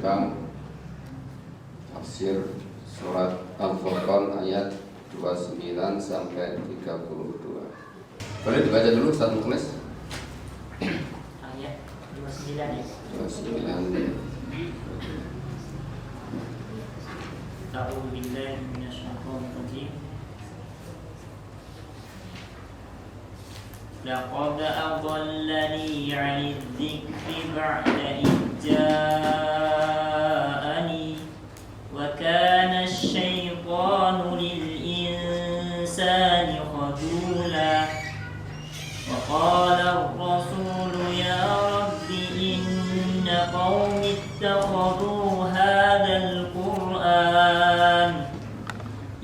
tentang tafsir surat Al-Furqan ayat 29 sampai 32. Boleh dibaca dulu satu tulis. Ayat 29 ya. 29. A'udzu billahi minasyaitonir rajim. Laqad adallani 'anil dzikri ba'da idh ja'ani wa kana asy-syaitanu lil insani khadula wa qala ar-rasulu ya rabbi inna qaumi ittakhadhu hadzal qur'an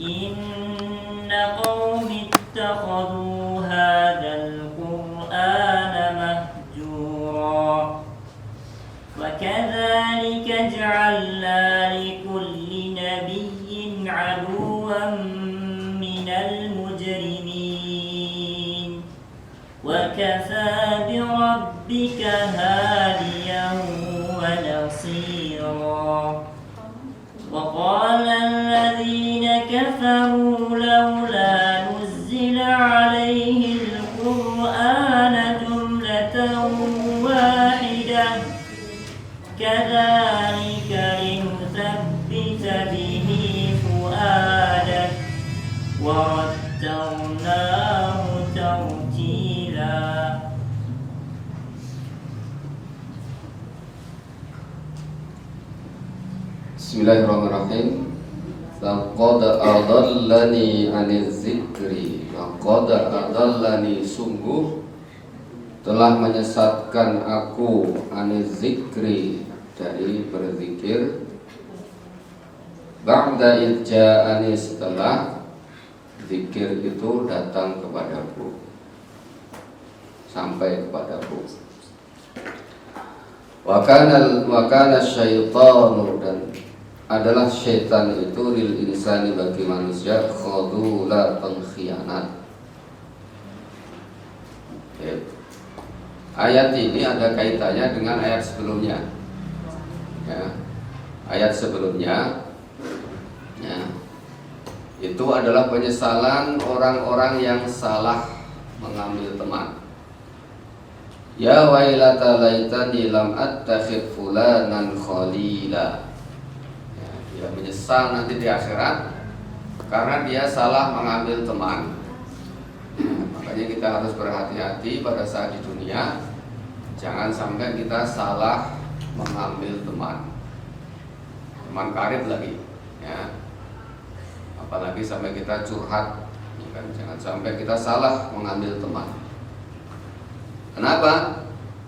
inna qaumi ittakhadhu hadzal qur'ana mahjura wa kadzalika ja'alna likulli nabiyyin 'aduwwan minal mujrimin wa kafaa bi rabbika hadiyan wa nasira. وقال الذين كفروا لولا نزل عليه القرآن جملة واحدة كذلك لنثبت به فؤادك ورتلناه ترتيلا. Bismillahirrahmanirrahim. Laqad adallani 'anil zikri. Laqad adallani, sungguh telah menyesatkan aku 'anil zikri, dari berzikir. Ba'da idh ja'ani, setelah zikir itu datang kepadaku, sampai kepadaku. Wa kana syaitanu, dan adalah syaitan itu lil insani, bagi manusia, khadula, pengkhianat. Ayat ini ada kaitannya dengan ayat sebelumnya. Ya. Ayat sebelumnya, ya, itu adalah penyesalan orang-orang yang salah mengambil teman. Ya wailata laitani lam attakhid fulanan khalila. Dia menyesal nanti di akhirat karena dia salah mengambil teman. Makanya kita harus berhati-hati pada saat di dunia, jangan sampai kita salah mengambil teman karib lagi, ya. Apalagi sampai kita curhat, ya kan? Jangan sampai kita salah mengambil teman. Kenapa?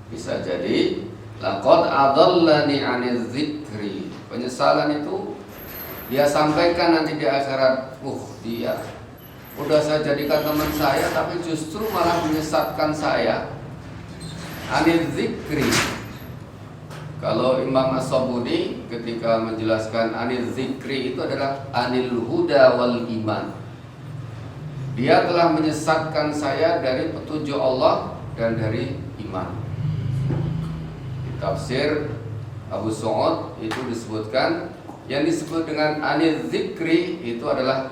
Bisa jadi laqad adallani 'anil dzikri. Penyesalan itu dia sampaikan nanti di akhirat. Dia udah saya jadikan teman saya, tapi justru malah menyesatkan saya. 'Anil dzikri. Kalau Imam As-Sabuni ketika menjelaskan 'anil dzikri itu adalah 'anil huda wal iman. Dia telah menyesatkan saya dari petunjuk Allah dan dari iman. Di tafsir Abu Su'ud itu disebutkan, yang disebut dengan anil zikri itu adalah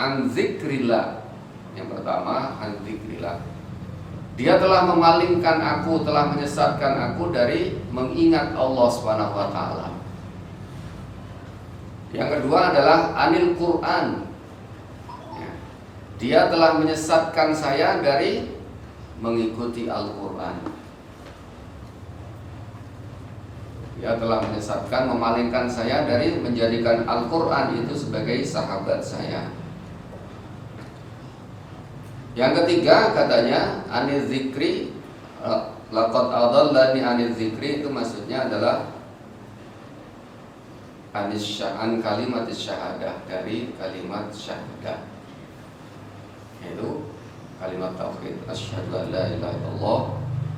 an zikrillah. Yang pertama, an zikrillah. Dia telah memalingkan aku, telah menyesatkan aku dari mengingat Allah Subhanahu wa taala. Yang kedua adalah anil Quran. Dia telah menyesatkan saya dari mengikuti Al-Quran. Dia telah menyesatkan, memalingkan saya dari menjadikan Al-Quran itu sebagai sahabat saya. Yang ketiga katanya anil zikri, laqad adallani anil zikri, itu maksudnya adalah an kalimat syahadah, dari kalimat syahadah, yaitu kalimat tauhid, asyhadu an la ilaha illallah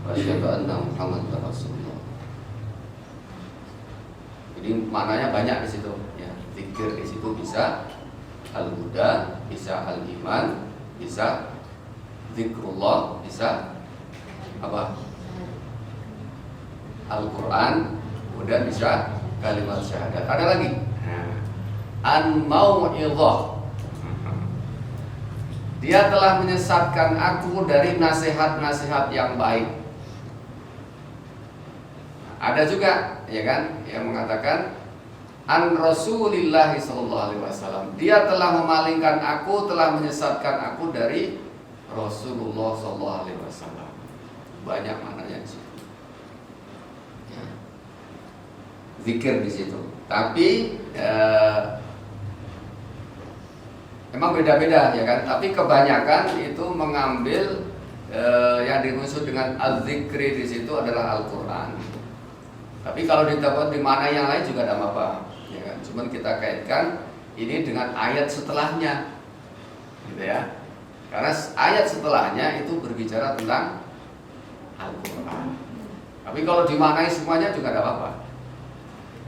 wa asyhadu anna muhammadar rasulullah. Jadi maknanya banyak di situ, ya. Zikir di situ bisa al-huda, bisa al-iman, bisa zikrullah, bisa apa? Al-Quran, kemudian bisa kalimat syahadat. Ada lagi. An mau'idhah. Dia telah menyesatkan aku dari nasihat-nasihat yang baik. Ada juga, ya kan, yang mengatakan an Rasulillah sallallahu alaihi wasallam. Dia telah memalingkan aku, telah menyesatkan aku dari Rasulullah sallallahu alaihi wasallam. Banyak maknanya di situ. Ya. Zikir di situ. Tapi memang beda-beda, ya kan. Tapi kebanyakan itu mengambil yang dimaksud dengan al-zikri di situ adalah Al-Quran. Tapi kalau didapat di mana yang lain juga tidak apa-apa, ya kan. Cuman kita kaitkan ini dengan ayat setelahnya, gitu ya. Karena ayat setelahnya itu berbicara tentang Al-Quran. Tapi kalau dimaknai semuanya juga tidak apa-apa,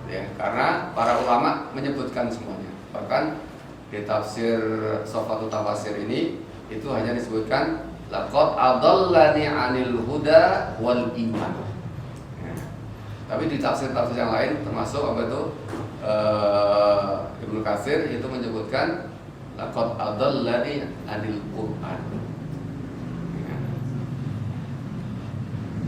ya. Karena para ulama menyebutkan semuanya. Bahkan di tafsir Sofatul Tafasir ini itu hanya disebutkan laqad adallani 'anil huda wal iman. Ya. Tapi di tafsir-tafsir yang lain termasuk apa itu Ibnu Katsir itu menyebutkan laqad adallani 'anil Qur'an. Ya.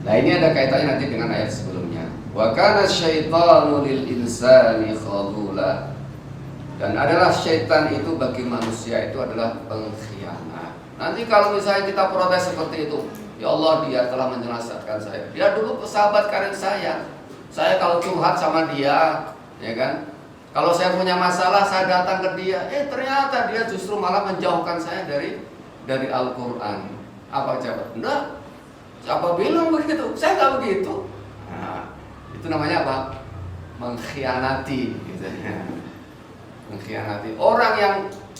Nah, ini ada kaitannya nanti dengan ayat sebelumnya. Wa kana syaitanu lil insani khadula. Dan adalah syaitan itu bagi manusia itu adalah pengkhianat. Nanti kalau misalnya kita protes seperti itu, ya Allah, dia telah menjelaskan saya. Dia dulu sahabat karib saya. Saya kalau curhat sama dia, ya kan? Kalau saya punya masalah, saya datang ke dia. Ternyata dia justru malah menjauhkan saya dari Al-Quran. Apa jawab? Enggak. Siapa bilang begitu? Saya nggak begitu. Nah, itu namanya apa? Mengkhianati, gitu ya. Mengkhianati orang yang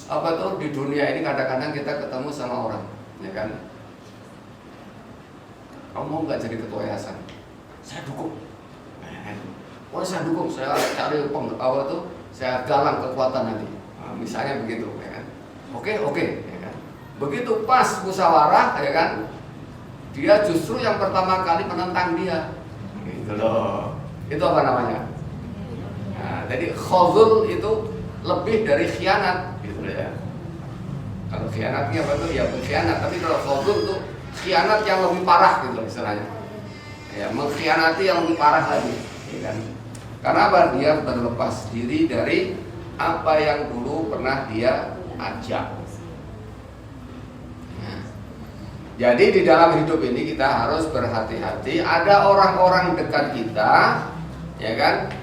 apa tuh di dunia ini. Kadang-kadang kita ketemu sama orang, ya kan, kamu mau nggak jadi ketua yayasan? Saya dukung. Saya dukung, saya cari apa tuh, saya galang kekuatan nanti. Nah, misalnya begitu, ya kan. Oke, ya kan. Begitu pas musyawarah, ya kan, dia justru yang pertama kali menentang dia. Gitu loh. Itu apa namanya? Nah, jadi khazul itu lebih dari khianat, gitu ya. Kalau khianatnya apa tuh? Ya pengkhianat. Tapi kalau khazul itu khianat yang lebih parah, gitu istilahnya. Ya, mengkhianati yang lebih parah lagi, ya kan? Karena apa? Dia berlepas diri dari apa yang dulu pernah dia ajak. Nah, jadi di dalam hidup ini kita harus berhati-hati. Ada orang-orang dekat kita, ya kan,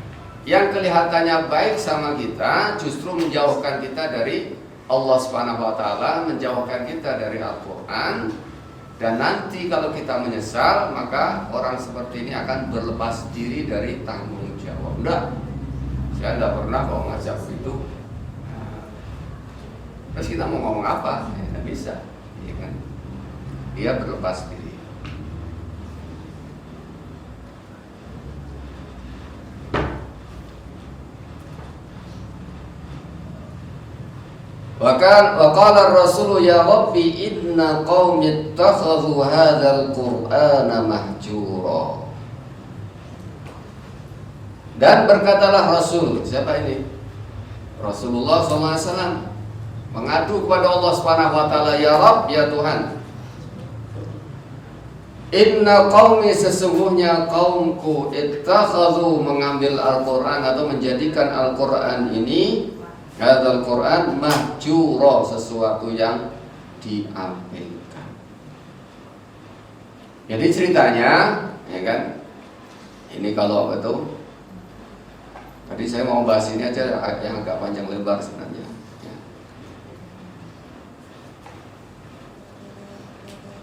yang kelihatannya baik sama kita, justru menjauhkan kita dari Allah Subhanahu wa taala, menjauhkan kita dari Al-Quran. Dan nanti kalau kita menyesal, maka orang seperti ini akan berlepas diri dari tanggung jawab. Enggak, saya enggak pernah kok ngajak begitu. Nah, terus kita mau ngomong apa? Ya, enggak bisa, ya kan? Dia berlepas diri. Wa qala ar-rasul ya rabbi inna qaumi ittakhadhu hadzal qur'ana mahjura. Dan berkatalah Rasul, siapa ini? Rasulullah SAW mengadu kepada Allah Subhanahu wa taala, ya Rabb, ya Tuhan, inna qaumi, sesungguhnya kaumku, ittakhadhu, mengambil Al-Qur'an atau menjadikan Al-Qur'an ini, hadzal Qur'an mahjura, sesuatu yang diabaikan. Jadi ceritanya, ya kan, ini kalau apa tuh? Tadi saya mau bahas ini aja yang agak panjang lebar sebenarnya. Ya.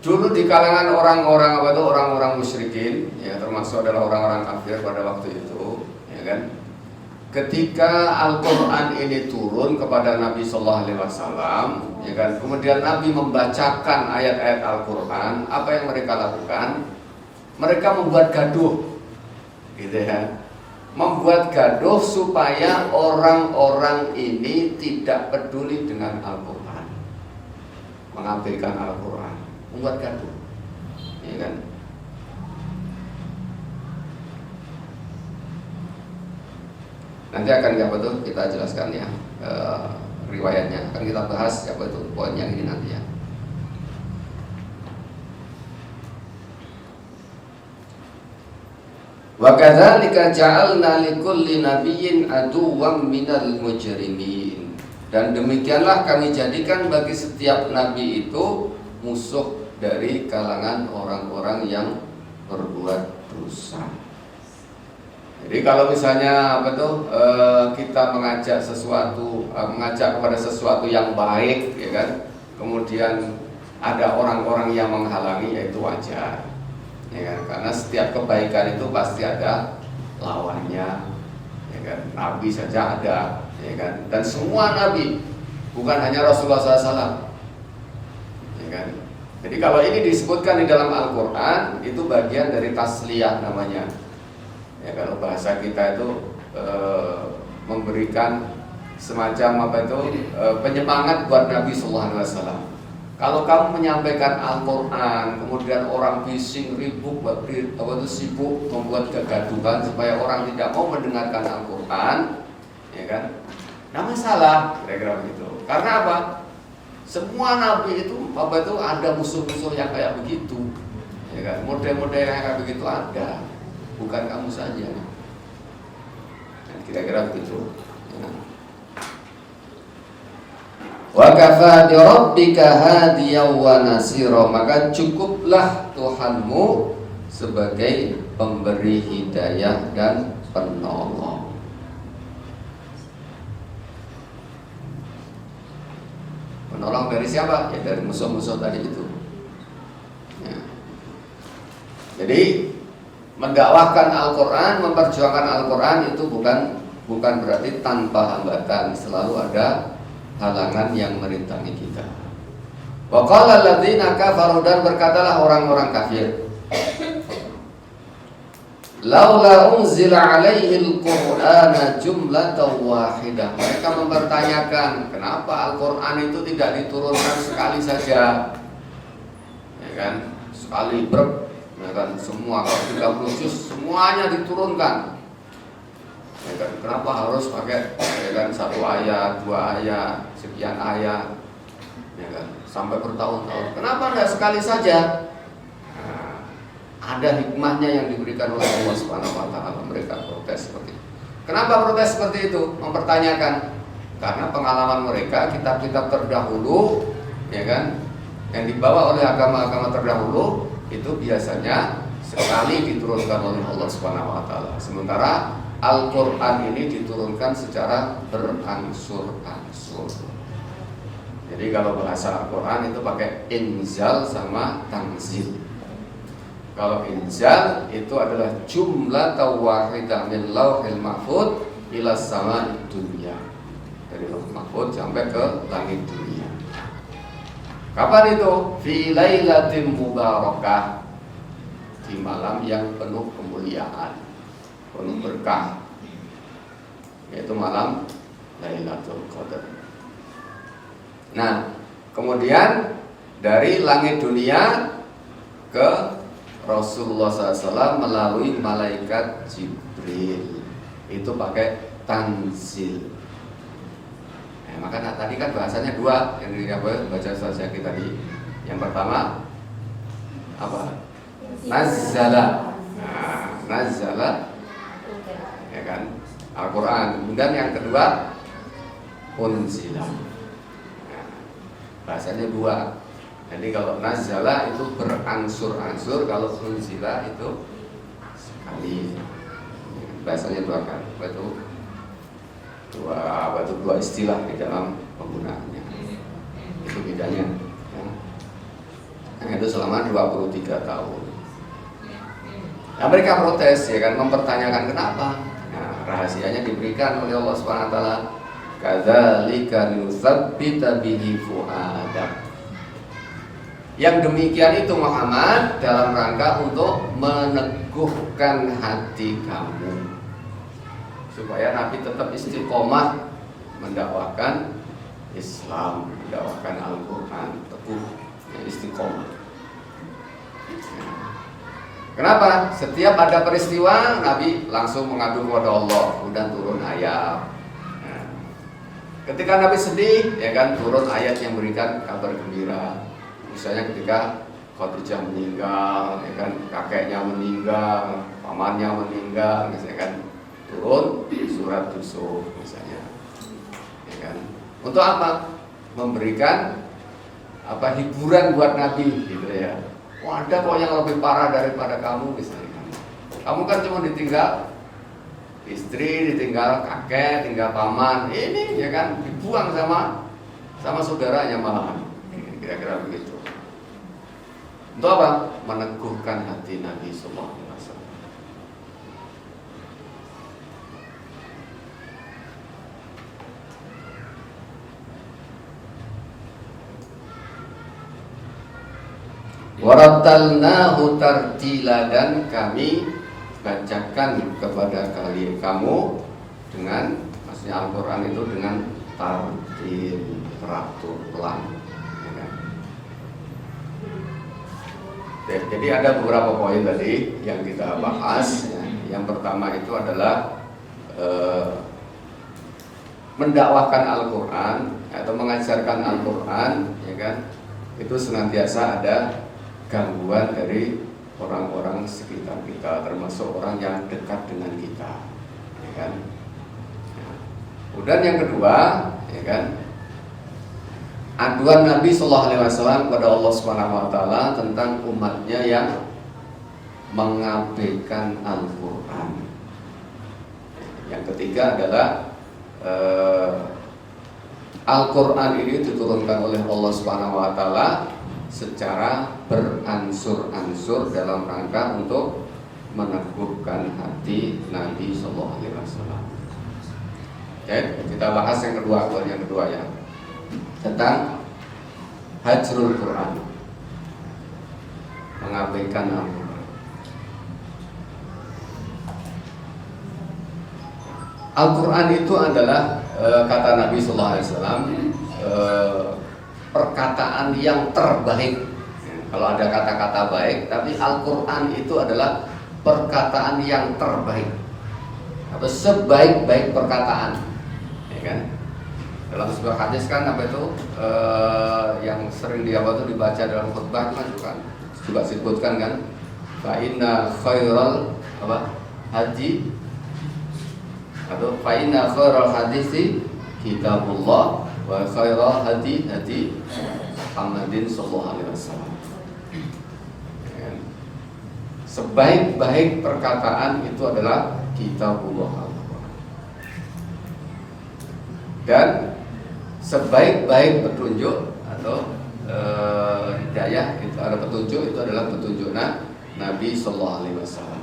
Dulu di kalangan orang-orang apa tuh, orang-orang musyrikin, ya termasuk adalah orang-orang kafir pada waktu itu, ya kan. Ketika Al-Quran ini turun kepada Nabi Sallallahu Alaihi Wasallam, ya kan, kemudian Nabi membacakan ayat-ayat Al-Quran, apa yang mereka lakukan? Mereka membuat gaduh, gitu ya, membuat gaduh supaya orang-orang ini tidak peduli dengan Al-Quran, mengabaikan Al-Quran, membuat gaduh, ya kan. Nanti akan kita jelaskan ya riwayatnya, akan kita bahas poin yang ini nanti ya. Wa kadzalika ja'alna likulli nabiyyin aduwwan minal mujrimin. Dan demikianlah kami jadikan bagi setiap nabi itu musuh dari kalangan orang-orang yang berbuat dosa. Jadi kalau misalnya kita mengajak kepada sesuatu yang baik, ya kan, kemudian ada orang-orang yang menghalangi, yaitu wajar, ya kan, karena setiap kebaikan itu pasti ada lawannya, ya kan. Nabi saja ada, ya kan, dan semua nabi, bukan hanya Rasulullah SAW, ya kan. Jadi kalau ini disebutkan di dalam Al-Quran, itu bagian dari tasliyah namanya. Ya, kalau bahasa kita itu memberikan semacam penyemangat buat Nabi Sallallahu Alaihi Wasallam. Kalau kamu menyampaikan Al-Quran, kemudian orang bising, ribut, sibuk membuat kegaduhan supaya orang tidak mau mendengarkan Al-Quran, ya kan? Nah masalah, kira-kira begitu. Karena apa? Semua Nabi itu ada musuh-musuh yang kayak begitu, ya kan? Model-model yang kayak begitu ada. Bukan kamu saja. Kira-kira begitu. Wa kafa bi rabbika hadiyan wa nasira, maka cukuplah Tuhanmu sebagai pemberi hidayah dan penolong. Penolong dari siapa? Ya dari musuh-musuh tadi itu. Ya. Jadi mendakwahkan Al-Quran, memperjuangkan Al-Quran itu bukan berarti tanpa hambatan, selalu ada halangan yang merintangi kita. Wa qala alladziina kafaru, dan berkatalah orang-orang kafir, laula unzila alaihi al-Qur'ana jumlatan wahidah. Mereka mempertanyakan, kenapa Al-Quran itu tidak diturunkan sekali saja, ya kan, sekali ya kan, semua kalau 30 juz semuanya diturunkan, ya kan, kenapa harus pakai, ya kan, 1 ayat, 2 ayat, sekian ayat, ya kan, sampai bertahun-tahun, kenapa tidak sekali saja? Nah, ada hikmahnya yang diberikan oleh Allah Subhanahu wa taala. Mereka protes seperti itu. Kenapa protes seperti itu? Mempertanyakan, karena pengalaman mereka, kitab-kitab terdahulu, ya kan, yang dibawa oleh agama-agama terdahulu itu biasanya sekali diturunkan oleh Allah Subhanahu wa taala. Sementara Al-Qur'an ini diturunkan secara berangsur-angsur. Jadi kalau bahasa Al-Qur'an itu pakai inzal sama tanzil. Kalau inzal itu adalah jumlah wahidah min lauhil mahfuz ila sama'id dunya. Dari lauh mahfuz sampai ke langit dunia. Kapan itu? Fi lailatin mubarakah, di malam yang penuh kemuliaan, penuh berkah, yaitu malam Lailatul Qadar. Nah, kemudian dari langit dunia ke Rasulullah SAW melalui malaikat Jibril, itu pakai tanzil. Maka tadi kan bahasanya 2 yang baca saja kita tadi. Yang pertama apa? Nazzala. Nah, nazzala, ya kan, Al-Quran. Kemudian yang kedua unzila. Nah, bahasanya 2. Jadi kalau nazzala itu berangsur-angsur, kalau unzila itu sekali. Bahasanya 2 kali. Betul. Dua istilah di dalam penggunaannya. Itu bedanya, ya. Nah, itu selama 23 tahun. Nah, mereka protes, ya kan, mempertanyakan kenapa. Nah, rahasianya diberikan oleh Allah Subhanahu wa taala. Kadzalika nutsabbita bihi fu'adak. Yang demikian itu Muhammad dalam rangka untuk meneguhkan hati kamu, supaya Nabi tetap istiqomah mendakwakan Islam, mendakwakan Al-Quran, teguh, istiqomah. Kenapa? Setiap ada peristiwa Nabi langsung mengadu kepada Allah, kemudian turun ayat. Nah, ketika Nabi sedih, ya kan, turun ayat yang memberikan kabar gembira. Misalnya ketika Khadijah meninggal, ya kan, kakeknya meninggal, pamannya meninggal, misalnya kan, turun surat Yusuf misalnya, ya kan. Untuk apa? Memberikan hiburan buat Nabi, gitu ya. Wah, ada kok yang lebih parah daripada kamu misalnya. Kamu kan cuma ditinggal istri, ditinggal kakek, tinggal paman. Ini ya kan dibuang sama saudaranya malahan. Kira-kira begitu. Untuk apa? Meneguhkan hati Nabi sallallahu alaihi wasallam. Warattalnahu tartila, dan kami bacakan kepada kamu dengan, maksudnya Al-Quran itu dengan tartil, teratur, pelan, ya kan? Jadi ada beberapa poin tadi yang kita bahas, ya. Yang pertama itu adalah mendakwahkan Al-Quran atau mengajarkan Al-Quran, ya kan? Itu senantiasa ada gangguan dari orang-orang sekitar kita, termasuk orang yang dekat dengan kita, ya kan? Kemudian yang kedua, ya kan, aduan Nabi Sallallahu Alaihi Wasallam kepada Allah Subhanahu Wa Taala tentang umatnya yang mengabaikan Al-Quran. Yang ketiga adalah Al-Quran ini diturunkan oleh Allah Subhanahu Wa Taala secara beransur-ansur dalam rangka untuk meneguhkan hati Nabi Sallallahu Alaihi Wasallam. Oke, kita bahas yang kedua ya, tentang hajrul Quran, mengabaikan Al-Quran. Al-Quran itu adalah kata Nabi Sallallahu Alaihi Wasallam, perkataan yang terbaik. Kalau ada kata-kata baik, tapi Al-Quran itu adalah perkataan yang terbaik atau sebaik-baik perkataan, ya kan? Dalam sebuah hadis kan apa itu yang sering dibaca dalam khutbah kan juga disebutkan kan, fa inna khairal hadi atau fa inna khairal hadisi kitabullah wa khairal hadi Muhammadin sallallahu alaihi wasallam. Sebaik-baik perkataan itu adalah kitabullah Al-Quran. Dan sebaik-baik petunjuk atau hidayah itu ada petunjuk, itu adalah petunjuk Nabi sallallahu alaihi wasallam.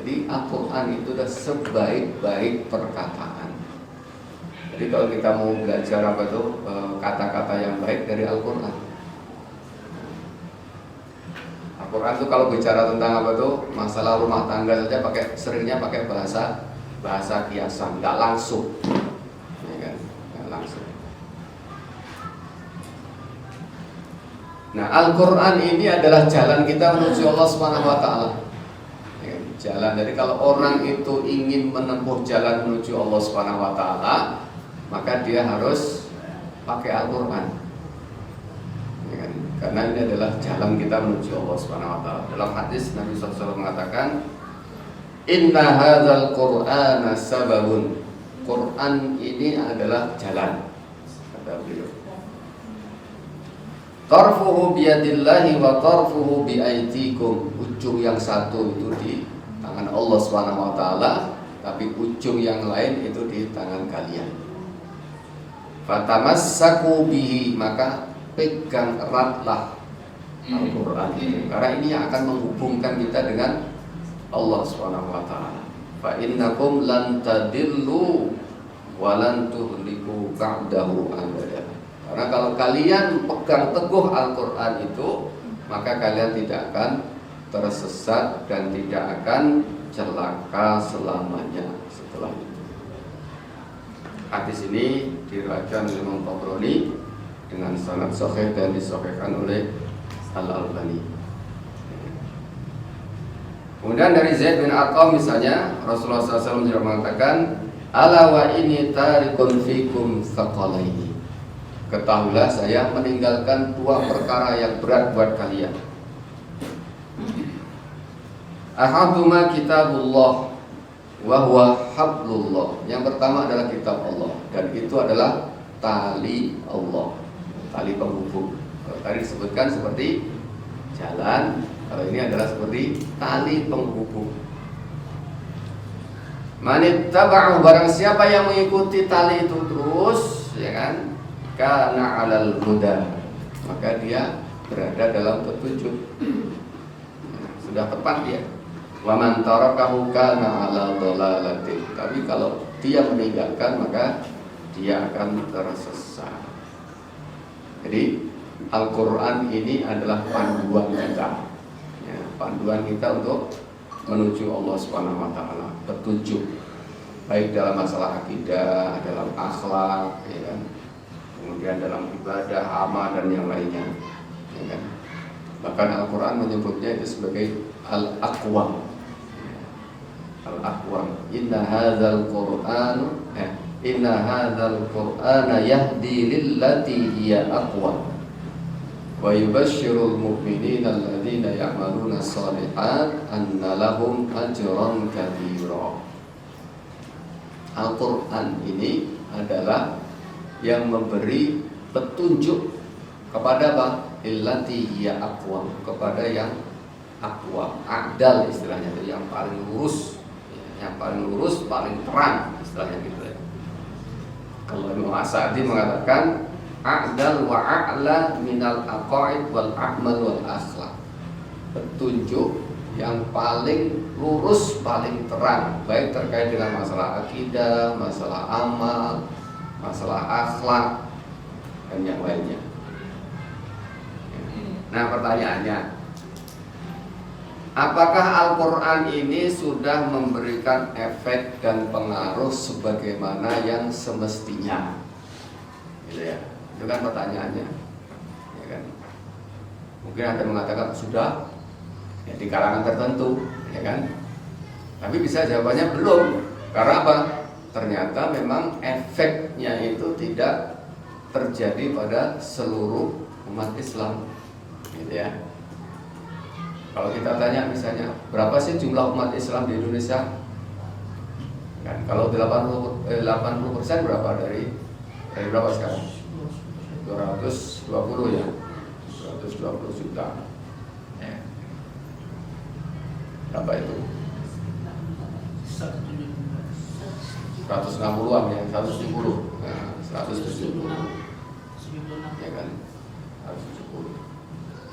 Jadi Al-Quran itu adalah sebaik-baik perkataan. Jadi kalau kita mau belajar kata-kata yang baik dari Al-Quran. Al-Quran itu kalau bicara tentang masalah rumah tangga saja seringnya pakai bahasa kiasan, nggak langsung, ya kan? Nggak langsung. Nah, Al-Quran ini adalah jalan kita menuju Allah Subhanahu Wa Taala. Jalan. Jadi kalau orang itu ingin menempuh jalan menuju Allah Subhanahu Wa Taala, maka dia harus pakai Al-Quran, ya kan? Karena ini adalah jalan kita menuju Allah Subhanahu Wa Taala. Dalam hadis Nabi SAW mengatakan, Inna hadzal Qur'ana sababun. Quran ini adalah jalan, kata beliau. Tarfuhu biyadillahi wa tarfuhu biaidikum. Ujung yang satu itu di tangan Allah Subhanahu Wa Taala, tapi ujung yang lain itu di tangan kalian. Fatamassaku bihi, maka pegang eratlah Al-Quran ini, karena ini yang akan menghubungkan kita dengan Allah Subhanahu Wa Taala. Fa innakum lan tadillu wa lan tuhliku ba'dahu abada. Karena kalau kalian pegang teguh Al-Quran itu, maka kalian tidak akan tersesat dan tidak akan celaka selamanya setelah itu. Hadis ini diriwayatkan oleh Imam Tabrani dengan sanad sahih dan disahihkan oleh Al-Albani. Kemudian dari Zaid bin Arqam misalnya, Rasulullah SAW juga mengatakan, ala wa ini tarikun fikum thaqalaini. Ketahuilah saya meninggalkan dua perkara yang berat buat kalian. Ahaduma kitabullah wa huwa hablullah. Yang pertama adalah kitab Allah, dan itu adalah tali Allah, tali penghubung. Kalau tadi disebutkan seperti jalan, kalau ini adalah seperti tali penghubung. Manittaba'u, barang siapa yang mengikuti tali itu terus, ya kan, kana 'alal huda, maka dia berada dalam petunjuk. Sudah tepat dia. Wa man tarakahu kana 'ala dhalalatin. Tapi kalau dia meninggalkan, maka dia akan tersesat. Jadi Al-Quran ini adalah panduan kita, ya, panduan kita untuk menuju Allah Subhanahu Wa Taala, petunjuk baik dalam masalah akidah, dalam akhlak, ya kan? Kemudian dalam ibadah, amal dan yang lainnya, ya kan? Bahkan Al-Quran menyebutnya itu sebagai Al-Aqwam, ya. Al-Aqwam. Inna hadzal Qur'ana yahdi lillati hiya aqwam wa yubashshirul mu'minina alladhina ya'maluna shalihat anna lahum ajran kabira. Al-Qur'an ini adalah yang memberi petunjuk kepada apa? Illati hiya aqwam, kepada yang aqwam, a'dal istilahnya itu, yang paling lurus, yang paling lurus, paling terang istilahnya gitu ya. Kalau Imam As-Sa'di mengatakan a'dal wa a'la minal aqaid wal a'mal wal akhlaq. Petunjuk yang paling lurus, paling terang, baik terkait dengan masalah akidah, masalah amal, masalah akhlak dan yang lainnya. Nah, pertanyaannya, apakah Al-Quran ini sudah memberikan efek dan pengaruh sebagaimana yang semestinya? Gitu ya. Itu kan pertanyaannya, ya kan? Mungkin ada mengatakan sudah, ya, di kalangan tertentu, ya kan? Tapi bisa jawabannya belum. Karena apa? Ternyata memang efeknya itu tidak terjadi pada seluruh umat Islam, gitu ya. Kalau kita tanya misalnya, berapa sih jumlah umat Islam di Indonesia? Kan kalau 80% berapa dari berapa sekarang? 220 ya, 220 juta. Ya. Berapa itu? 160-an ya, 170. Nah, 170. Ya kan? 170.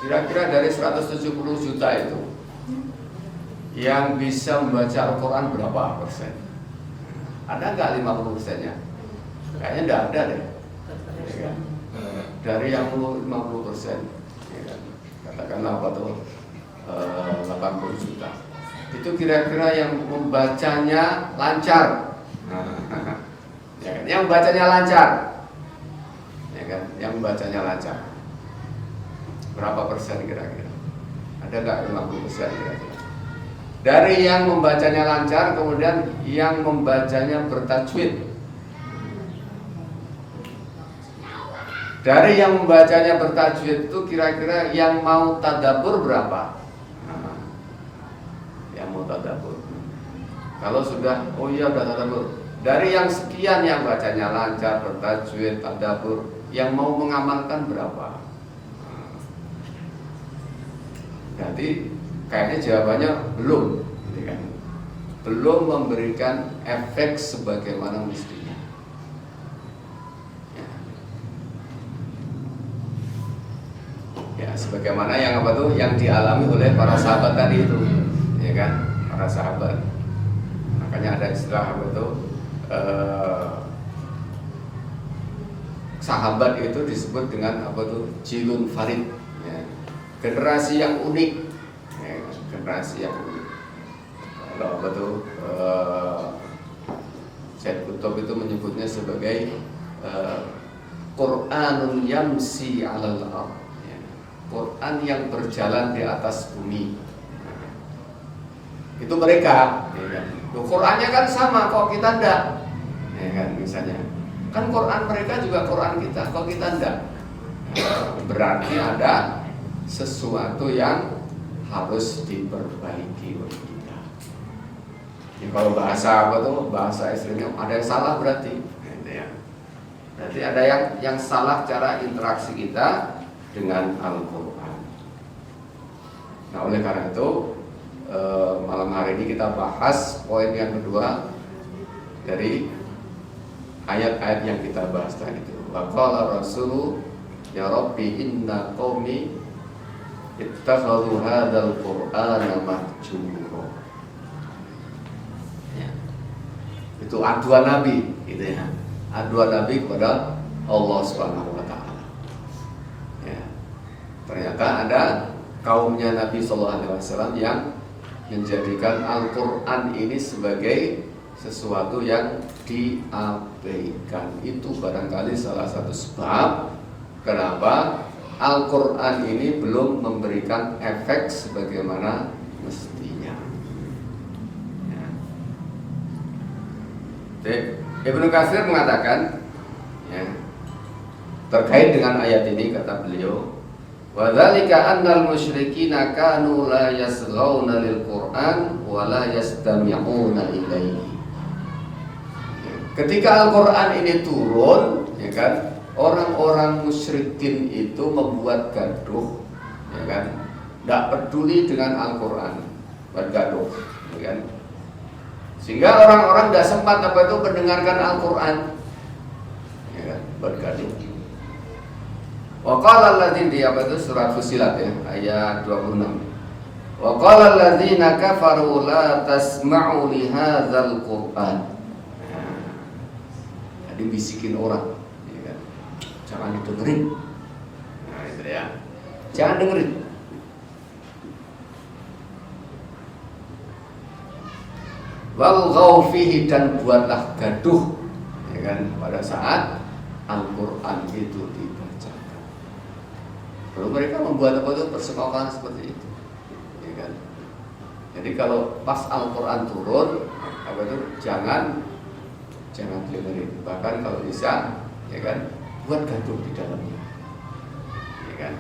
Kira-kira dari 170 juta itu yang bisa membaca Al-Quran berapa persen? Ada nggak 50%-nya? Kayaknya nggak ada deh, ya kan? Dari yang 50%, ya kan? Katakanlah apa tuh 80 juta. Itu kira-kira yang membacanya lancar, ya kan? Yang membacanya lancar, ya kan? Yang membacanya lancar. Berapa persen kira-kira? Ada nggak 50% kira-kira? Dari yang membacanya lancar, kemudian yang membacanya bertajwid. Dari yang membacanya bertajwid itu kira-kira yang mau tadabbur berapa? Nah, yang mau tadabbur. Kalau sudah, oh iya udah tadabbur. Dari yang sekian yang bacanya lancar, bertajwid, tadabbur, yang mau mengamalkan berapa? Berarti kayaknya jawabannya belum, gitu kan? Belum memberikan efek sebagaimana mestinya. Ya, sebagaimana yang apa tuh yang dialami oleh para sahabat tadi itu, ya kan? Para sahabat. Makanya ada istilah apa tuh? Sahabat itu disebut dengan apa tuh? Jilun farid. Ya. Generasi yang unik, ya, generasi yang unik. Kalau apa tuh? Syed Qutb itu menyebutnya sebagai Qur'anun yamsi 'alal ardh. Quran yang berjalan di atas bumi. Itu mereka, ya kan? Qurannya kan sama, kok kita enggak, ya kan? Misalnya, kan Quran mereka juga Quran kita, kok kita enggak? Berarti ada sesuatu yang harus diperbaiki oleh kita. Ya, kalau bahasa apa tuh, bahasa ekstrimnya ada yang salah berarti, gitu ya. Berarti ada yang salah cara interaksi kita dengan Al-Quran. Nah, oleh karena itu malam hari ini kita bahas poin yang kedua dari ayat-ayat yang kita bahas tadi itu. Wa qala Rasul ya Rabbi inna qaumi ittakhadhu hadzal Qur'ana mahjura. Ya. Itu aduan Nabi gitu ya. Aduan Nabi kepada Allah Subhanahu wa taala. Ya. Ternyata ada kaumnya Nabi sallallahu alaihi wasallam yang menjadikan Al-Quran ini sebagai sesuatu yang diabaikan. Itu barangkali salah satu sebab kenapa Al-Quran ini belum memberikan efek sebagaimana mestinya. Ya. Ibnu Katsir mengatakan, ya, terkait dengan ayat ini kata beliau, wa dzalika annal musyrikina kanu la yasghauna lil Qur'an wa la yastami'una ilaihi. Ketika Al-Qur'an ini turun, ya kan, orang-orang musyrikin itu membuat gaduh, ya kan, tidak peduli dengan Al-Qur'an, buat gaduh, ya kan. Sehingga orang-orang tidak sempat apa itu mendengarkan Al-Qur'an, ya kan, buat gaduh. Wa qala alladziina di apa itu surat Fussilat ya ayat 26. Wa qala alladziina kafaru la tasma'u li hadzal Qur'an. Jadi bisikin orang, ya kan? Jangan didengerin. Nah, itu ya. Jangan dengerin. Wal ghaw fihi dan buatlah gaduh, ya kan, pada saat Al-Qur'an itu dibacakan. Lalu mereka membuat apa itu persekongkolan seperti itu, ya kan? Jadi kalau pas Al-Quran turun, apa itu jangan dengerin. Bahkan kalau bisa, ya kan, buat gaduh di dalamnya, ya kan?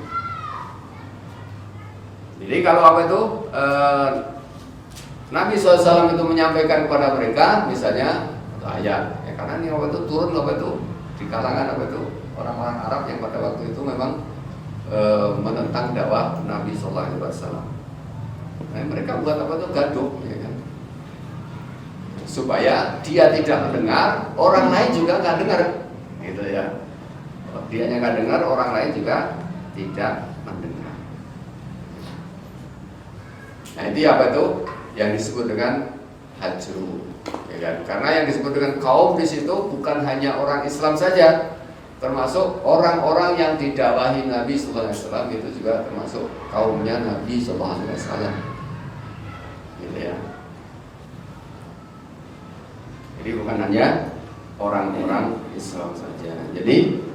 Jadi kalau apa itu Nabi SAW itu menyampaikan kepada mereka, misalnya ayat, ya karena ini apa itu turun apa itu di kalangan apa itu orang-orang Arab yang pada waktu itu memang menentang dakwah Nabi Sallallahu Alaihi Wasallam. Nah, mereka buat apa tuh gaduh, ya kan? Supaya dia tidak mendengar, orang lain juga nggak dengar, gitu ya. Kalau dia nggak dengar, orang lain juga tidak mendengar. Nah, itu apa tuh yang disebut dengan hajru, ya kan? Karena yang disebut dengan kaum di situ bukan hanya orang Islam saja, termasuk orang-orang yang didakwahi Nabi Sallallahu Alaihi Wasallam, itu juga termasuk kaumnya Nabi Sallallahu Alaihi Wasallam, gitu ya. Jadi bukan hanya orang-orang Islam saja. Jadi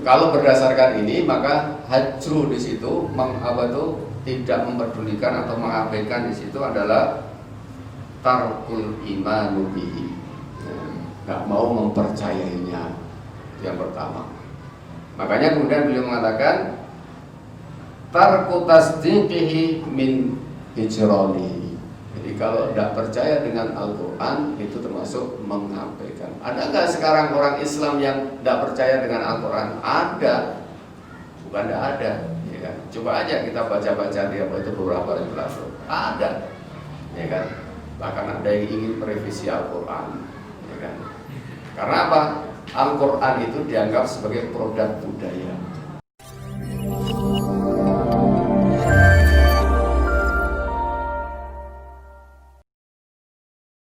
kalau berdasarkan ini maka hajru di situ tidak memperdulikan atau mengabaikan di situ adalah tarkul imanu bihi, nggak mau mempercayainya, yang pertama. Makanya kemudian beliau mengatakan tarku tasdiqihi min hijranihi. Jadi kalau tidak percaya dengan Al-Quran itu termasuk mengabaikan. Ada nggak sekarang orang Islam yang tidak percaya dengan Al-Quran? Ada, bukan tidak ada, ya kan? Coba aja kita baca-baca di apa itu beberapa literatur, ada, ya kan? Bahkan ada yang ingin merevisi Al-Quran, ya kan? Karena apa? Al-Quran itu dianggap sebagai produk budaya.